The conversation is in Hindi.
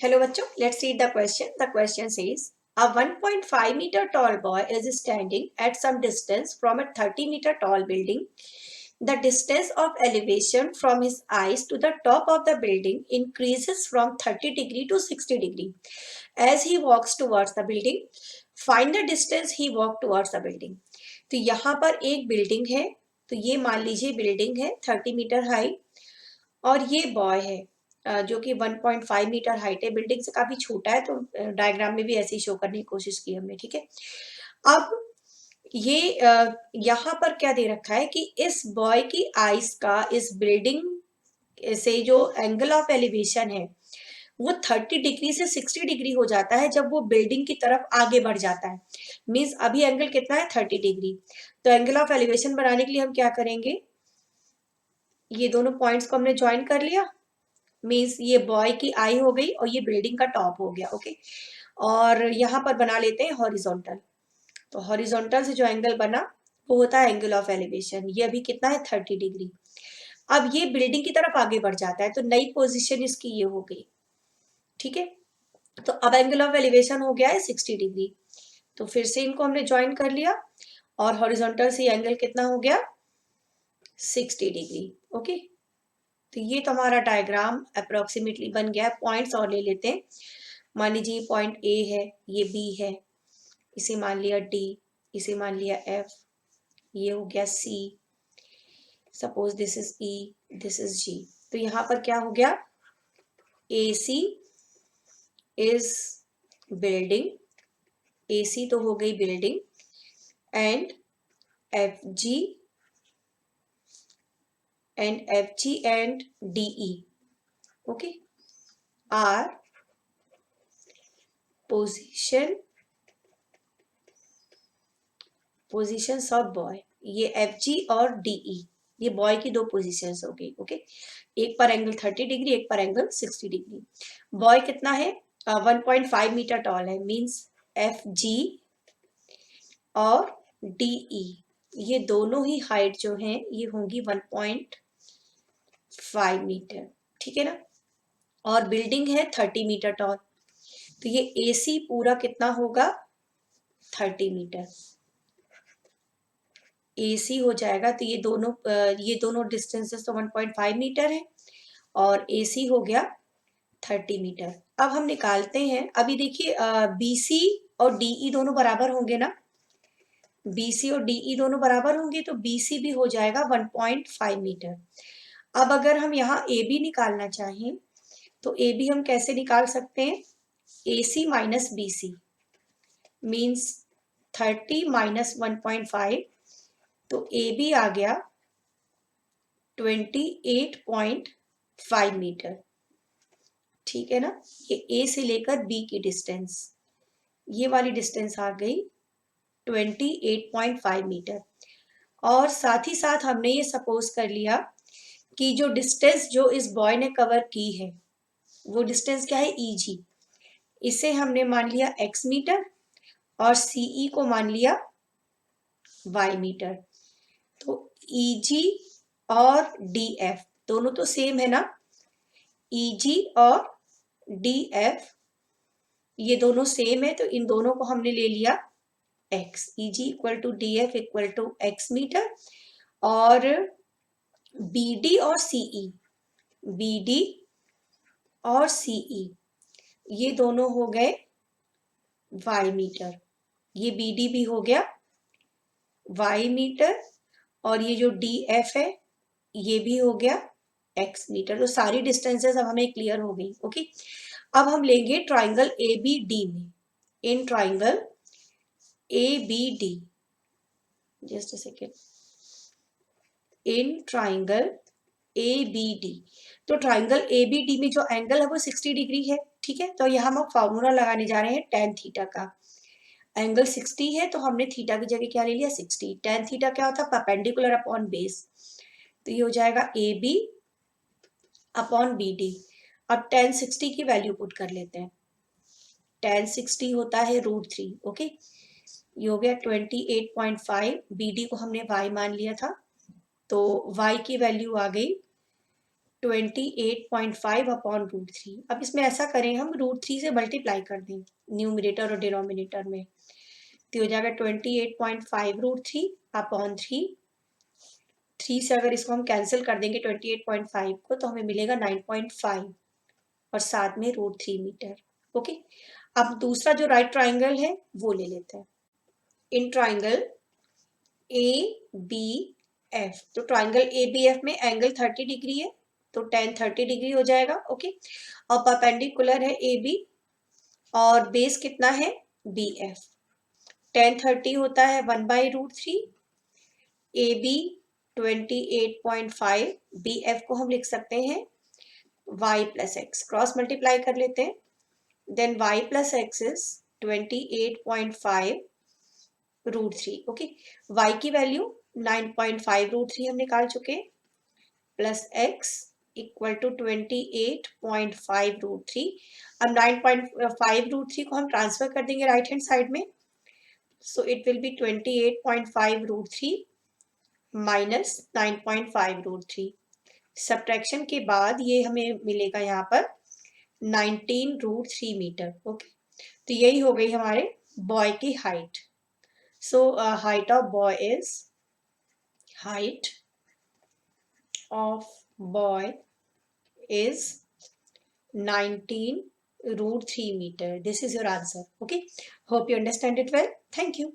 Hello बच्चों, let's read the question. The question says, a 1.5 meter tall boy is standing at some distance from a 30-meter tall building. The distance of elevation from his eyes to the top of the building increases from 30 degree to 60 degree. As he walks towards the building, find the distance he walked towards the building. तो यहाँ पर एक बिल्डिंग है, तो ये मान लीजिए बिल्डिंग है 30 मीटर हाई और ये बॉय है जो कि 1.5 मीटर हाइट है, बिल्डिंग से काफी छोटा है, तो डायग्राम में भी ऐसे ही शो करने की कोशिश की हमने। ठीक है, अब ये यहाँ पर क्या दे रखा है कि इस बॉय की आईज का इस बिल्डिंग से जो एंगल ऑफ एलिवेशन है वो 30 डिग्री से 60 डिग्री हो जाता है जब वो बिल्डिंग की तरफ आगे बढ़ जाता है। मीन्स अभी एंगल कितना है, 30 डिग्री। तो एंगल ऑफ एलिवेशन बनाने के लिए हम क्या करेंगे, ये दोनों पॉइंट्स को हमने ज्वाइन कर लिया। मीन्स ये बॉय की आई हो गई और ये बिल्डिंग का टॉप हो गया। ओके, और यहाँ पर बना लेते हैं हॉरिजॉन्टल। तो हॉरिजॉन्टल से जो एंगल बना वो होता है एंगल ऑफ एलिवेशन। ये अभी कितना है, 30 डिग्री। अब ये बिल्डिंग की तरफ आगे बढ़ जाता है तो नई पोजीशन इसकी ये हो गई। ठीक है, तो अब एंगल ऑफ एलिवेशन हो गया है 60 डिग्री। तो फिर से इनको हमने ज्वाइन कर लिया और हॉरिजॉन्टल से एंगल कितना हो गया, 60 डिग्री। ओके, तो ये तो हमारा डायग्राम अप्रोक्सीमेटली बन गया है। पॉइंट्स और ले लेते हैं। मान लीजिए पॉइंट ए है, ये बी है, इसे मान लिया डी, इसे मान लिया एफ, ये हो गया C, suppose this is E, this is G. तो यहाँ पर क्या हो गया, ए सी इज बिल्डिंग, ए सी तो हो गई building, and F G and D E, okay, are positions of boy. ये एफ जी और डीई ये बॉय की दो पोजिशंस हो गई। ओके, एक पर एंगल 30 डिग्री, एक पर एंगल 60 डिग्री। बॉय कितना है, 1.5 मीटर टॉल है, मींस एफ जी और डीई ये दोनों ही हाइट जो है ये होंगी 1.5 मीटर। ठीक है ना, और बिल्डिंग है 30 मीटर टॉल, तो ये एसी पूरा कितना होगा, 30 मीटर एसी हो जाएगा। तो ये दोनों डिस्टेंसेस तो 1.5 मीटर है और एसी हो गया 30 मीटर। अब हम निकालते हैं, अभी देखिए बीसी और डीई दोनों बराबर होंगे ना, बीसी और डीई दोनों बराबर होंगे तो बीसी भी हो जाएगा 1.5 मीटर। अब अगर हम यहाँ ए बी निकालना चाहें तो ए बी हम कैसे निकाल सकते हैं, A C minus B C means 30 minus 1.5, तो ए बी आ गया 28.5 मीटर। ठीक है ना, ये ए से लेकर बी की डिस्टेंस, ये वाली डिस्टेंस आ गई 28.5 मीटर। और साथ ही साथ हमने ये सपोज कर लिया कि जो डिस्टेंस जो इस बॉय ने कवर की है वो डिस्टेंस क्या है, ई जी। इसे हमने मान लिया एक्स मीटर और सीई को मान लिया वाई मीटर। तो ई जी और डी एफ दोनों तो सेम है ना, ई जी और डी एफ ये दोनों सेम है, तो इन दोनों को हमने ले लिया X, E G equal to D F equal to X metre, और बी डी और सीई, बी डी और सीई ये दोनों हो गए वाई मीटर, ये बी डी भी हो गया वाई मीटर, और ये जो डी एफ है ये भी हो गया एक्स मीटर। तो सारी डिस्टेंसेस अब हमें क्लियर हो गई। ओके, अब हम लेंगे ट्राइंगल ए बी डी में, in triangle A B D, just a second, in triangle A B D. तो ट्राइंगल ए बी डी में जो एंगल है वो 60 डिग्री है। ठीक है, तो यहाँ हम फॉर्मूला लगाने जा रहे हैं टेन थीटा का। एंगल 60 है तो हमने थीटा की जगह क्या ले लिया, 60। टेन थीटा क्या होता है, परपेंडिकुलर अपॉन बेस, तो ये हो जाएगा A B upon B D. अब टेन 60 की वैल्यू पुट कर लेते हैं, टेन 60 होता है √3। ओके, ये हो गया 28.5, बी डी को हमने y मान लिया था तो y की वैल्यू आ गई 28.5 अपॉन रूट थ्री। अब इसमें ऐसा करें हम रूट थ्री से मल्टीप्लाई कर दें न्यूमरेटर और डिनोमिनेटर में, तो हो जाएगा 28.5 root three upon three. Three से अगर इसको हम कैंसिल कर देंगे 28.5 को तो हमें मिलेगा 9.5 और साथ में रूट थ्री मीटर। ओके, अब दूसरा जो राइट ट्राइंगल है वो ले लेते हैं। In triangle A B F, तो ट्राइंगल ए बी एफ में एंगल 30 डिग्री है तो tan 30 डिग्री हो जाएगा। ओके, और परपेंडिकुलर है ए बी और बेस कितना है बी एफ। tan 30 होता है 1/√3, ए बी 28.5, बी एफ को हम लिख सकते हैं y plus X, cross multiply कर लेते हैं, then y plus X is 28.5 root three. Okay, y की वैल्यू 9.5 रूट थ्री हम निकाल चुके, plus x equal to 28.5 root three. अब 9.5 रूट थ्री को हम ट्रांसफर कर देंगे राइट हैंड साइड में, so it will be 28.5 root three minus 9.5 root three. Subtraction के बाद ये हमें मिलेगा यहाँ पर 19√3 मीटर। ओके, तो यही हो गई हमारे बॉय की height. So height of boy is, height of boy is 19√3 meter. This is your answer. Okay, hope you understand it well. Thank you.